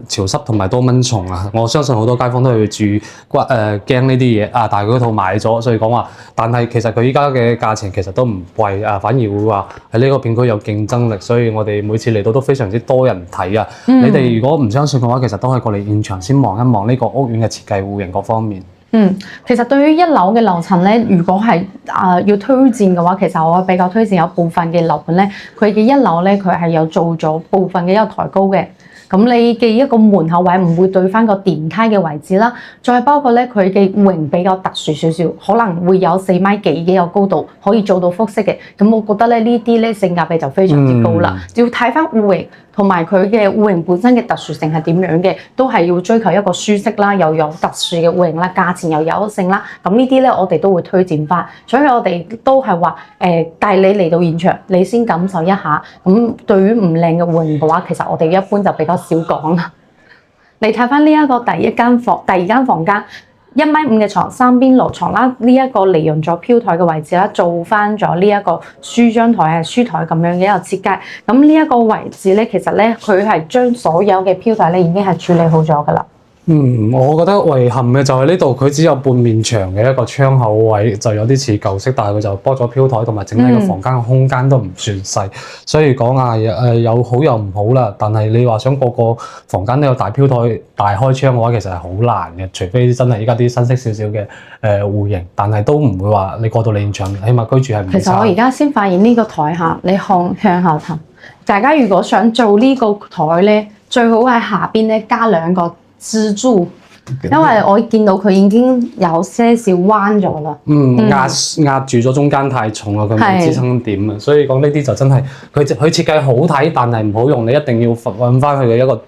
潮濕同埋多蚊蟲啊，我相信好多街坊都係住驚呢啲嘢啊，但係佢嗰套買咗，所以講話，但係其實佢依家嘅價錢其實都唔貴啊，反而會話喺呢個片區有競爭力，所以我哋每次嚟到都非常之多人睇啊。你哋如果唔相信嘅話，其實都可以過嚟現場先望一望呢個屋苑嘅設計戶型各方面。
其實對於1樓嘅樓層咧，如果係要推薦嘅話，其實我比較推薦有部分嘅樓盤咧，佢嘅1樓咧佢係有做咗部分嘅一個抬高嘅。咁你嘅一個門口位唔會對翻個電梯嘅位置啦，再包括咧佢嘅戶型比較特殊少少，可能會有4米幾嘅一個高度，可以做到複式嘅。咁我覺得咧呢啲咧性價比就非常之高啦。要睇翻戶型同埋佢嘅戶型本身嘅特殊性係點樣嘅，都係要追求一個舒適啦，又有特殊嘅戶型啦，價錢又有優勝啦。咁呢啲咧我哋都會推薦翻，所以我哋都係話帶你嚟到現場，你先感受一下。咁對於唔靚嘅戶型嘅話，其實我哋一般就比較少講啦。你睇翻呢一個第二間房間，1.5米嘅床，3邊落床啦，呢一個利用咗飄台嘅位置啦，做翻咗呢一個書張台書台咁樣嘅一個設計。咁呢一個位置咧，其實咧佢係將所有嘅飄台咧已經係處理好咗噶啦。
我覺得遺憾嘅就係呢度佢只有半面牆嘅一個窗口位，就有啲似舊式，但係佢就撥咗飄台，同埋整體個房間嘅空間都唔算細，所以講啊有好有唔好啦。但係你話想個個房間都有大飄台、大開窗嘅話，其實係好難嘅，除非真係依家啲新式少少嘅戶型，但係都唔會話你過到你現場，起碼居住係唔差。
其實我而家先發現呢個台下，你向下睇，大家如果想做呢個台咧，最好喺下邊咧加2個支柱，因為我見到佢已經有些少彎咗啦。壓住咗中間太重啦，佢冇支撐點啊，所以講呢啲就真係佢設計好睇，但係唔好用，你一定要揾翻佢嘅一個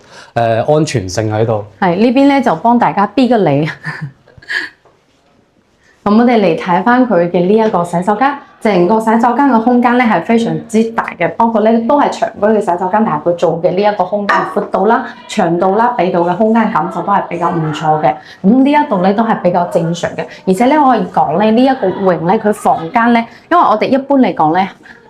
安全性喺度。係呢邊咧就幫大家逼個你。咁我哋嚟睇翻佢嘅呢一個洗手間，成個洗手間嘅空間咧係非常之大嘅，包括咧都係長居嘅洗手間，但係佢做嘅呢一個空間闊度啦、長度啦、俾到嘅空間感受都係比較唔錯嘅。咁呢一度咧都係比較正常嘅，而且咧我可以講咧呢一個戶型咧佢房間咧，因為我哋一般嚟講咧。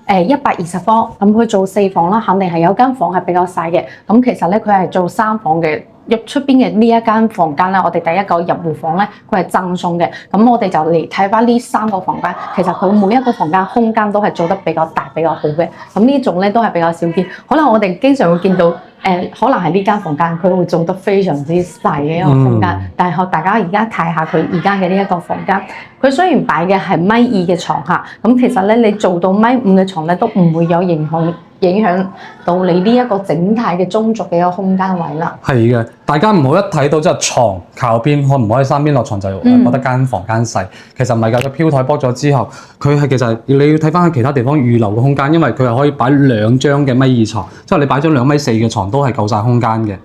120方，咁佢做4房啦，肯定係有間房係比較細嘅。咁其實咧，佢係做3房嘅。入出邊嘅呢一間房間咧，我哋第一個入戶房咧，佢係贈送嘅。咁我哋就嚟睇翻呢3個房間，其實佢每一個房間空間都係做得比較大、比較好嘅。咁呢種咧都係比較少見，可能我哋經常會見到。可能係呢間房間佢會做得非常之細嘅一個空間，但係大家而家睇下佢而家嘅呢一個房間，佢雖然擺嘅係1.2米嘅床下，咁其實咧你做到1.5米嘅床咧都唔會有影響到你呢一個整體嘅中軸嘅一個空間位啦。係嘅，大家唔好一睇到即係床靠邊，可唔可以3邊落床就覺得間房間細，其實唔係㗎，個飄台剝咗之後，佢係其實你要睇翻喺其他地方預留嘅空間，因為佢係可以擺2張嘅1.2米床，即係你擺張2.4米嘅床都係夠晒空間嘅。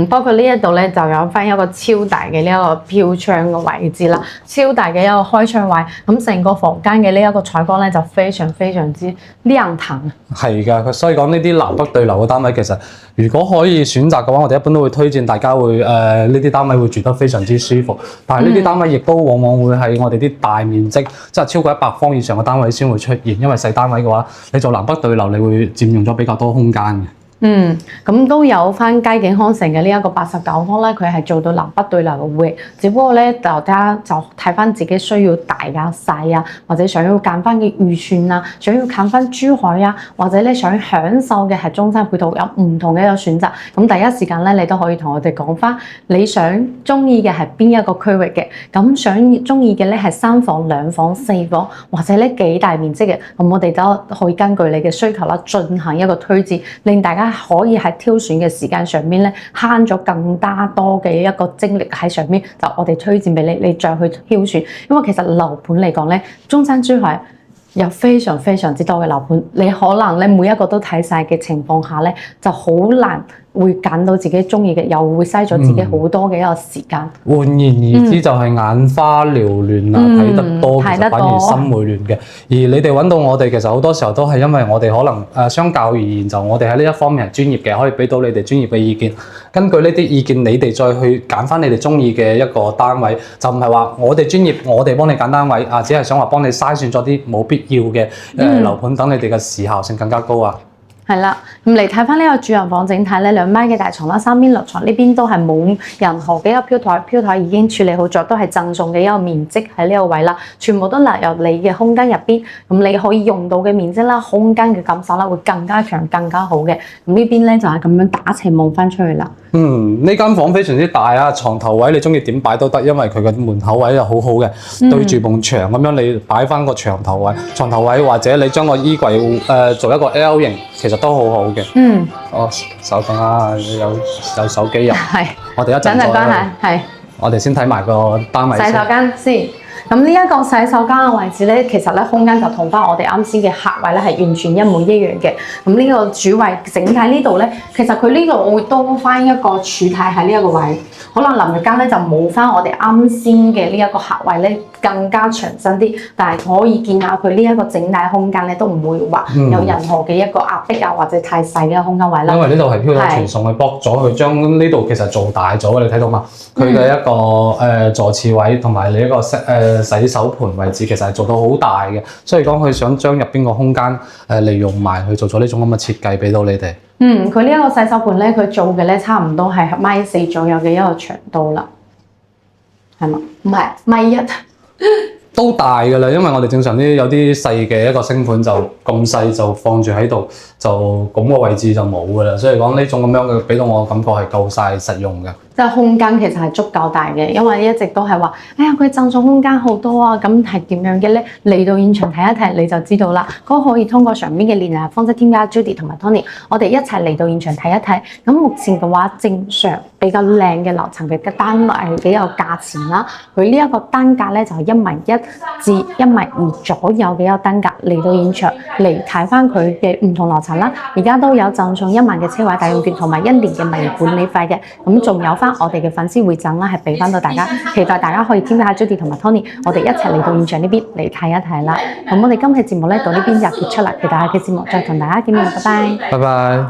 包括呢一度咧就有翻一個超大嘅呢一個飄窗嘅位置啦，超大嘅一個開窗位，咁成個房間嘅呢一個採光咧就非常之亮堂。係㗎，所以講呢啲南北對流嘅單位，其實如果可以選擇嘅話，我哋一般都會推薦大家會呢啲單位會住得非常之舒服。但係呢啲單位亦都往往會喺我哋啲大面積，即係超過100方以上嘅單位先會出現，因為細單位嘅話，你做南北對流，你會佔用咗比較多空間嘅。咁都有翻佳景康城嘅呢一個89方咧，佢係做到南北對流嘅，只不過咧大家就睇翻自己需要大呀細啊，或者想要揀翻嘅預算啊，想要揀翻珠海啊，或者咧想享受嘅係中山配套，有唔同嘅一個選擇。咁第一時間咧，你都可以同我哋講翻你想中意嘅係邊一個區域嘅，咁想中意嘅咧係3房、2房、4房，或者咧幾大面積嘅，咁我哋都可以根據你嘅需求啦，進行一個推薦，令大家可以喺挑選嘅時間上面咧慳咗更加多嘅一個精力喺上面，就我哋推薦俾你，你再去挑選。因為其實樓盤嚟講咧，中山珠海有非常非常之多嘅樓盤，你可能咧每一個都睇晒嘅情況下咧，就好難會揀到自己中意嘅，又會嘥咗自己好多嘅一個時間。
換言而之就係眼花繚亂啊，睇得多其實反而心會亂嘅。而你哋揾到我哋，其實好多時候都係因為我哋可能相較而言，就我哋喺呢一方面係專業嘅，可以俾到你哋專業嘅意見。根據呢啲意見，你哋再去揀翻你哋中意嘅一個單位，就唔係話我哋專業，我哋幫你揀單位啊，只係想話幫你篩選咗啲冇必要嘅樓盤，等你哋嘅時效性更加高啊。
係啦，咁嚟睇翻呢個主人房整體咧，2米嘅大床啦，3邊落床呢邊都係冇任何嘅一個飄台已經處理好咗，都係贈送嘅一個面積喺呢個位啦，全部都納入你嘅空間入邊，咁你可以用到嘅面積啦、空間嘅感受啦，會更加強、更加好嘅。咁呢邊咧就係咁樣打斜望翻出去啦。
呢間房非常之大啊，床頭位你中意點擺都得，因為佢嘅門口位又好好嘅，對住埲牆咁樣你擺翻個床頭位，或者你將個衣櫃做一個 L 型，其實都好好嘅。稍等啊，有手機入。係。我哋一陣再。係。我哋先睇埋個單位先。洗手間先。咁呢一個洗手間嘅位置咧，其實咧空間就同翻我哋啱先嘅客位咧係完全一模一樣嘅。咁呢個主位整體呢度咧，其實佢呢度會多翻一個柱體喺呢一個位，可能淋浴間咧就冇翻我哋啱先嘅呢一個客位咧更加長身啲，但係可以見下佢呢一個整體空間咧都唔會話有任何嘅一個壓迫啊或者太細嘅空間位啦。因為呢度係飄台傳送，去駁咗佢將呢度其實做大咗，你睇到嘛？佢嘅一個座廁位同埋你一個洗手盆位置其實係做到好大嘅，所以講佢想將入邊個空間利用埋去做咗呢種咁嘅設計俾到你哋。佢呢一個洗手盆咧，佢做嘅咧差唔多係1.4米左右嘅一個長度啦，係嘛？唔係1.1米。都大㗎啦，因為我哋正常啲有啲細嘅一個星盤就咁細就放住喺度，就咁個位置就冇㗎啦。所以講呢種咁樣嘅俾到我感覺係夠晒實用嘅。即係空間其實係足夠大嘅，因為一直都係話，哎呀佢贈送空間好多啊，咁係點樣嘅咧？嚟到現場睇一睇你就知道啦。嗰個可以通過上面嘅聯繫方式添加 Judy 同埋 Tony， 我哋一齊嚟到現場睇一睇。咁目前嘅話，正常比較靚嘅樓層嘅單位幾有價錢啦。佢呢一個單價咧就係1.1米至1.2米左右嘅一個單價。嚟到現場嚟睇翻佢嘅唔同樓層啦，而家都有贈送1萬嘅車位抵用券同埋1年嘅物業管理費嘅，咁仲有我哋嘅粉絲會贈啦，係俾翻到大家，期待大家可以添加下 Judy 同埋 Tony， 我哋一齊嚟到現場呢邊嚟睇一睇啦。咁我哋今期節目咧到呢邊就結束啦，期待下嘅節目再同大家見面，拜拜。拜拜。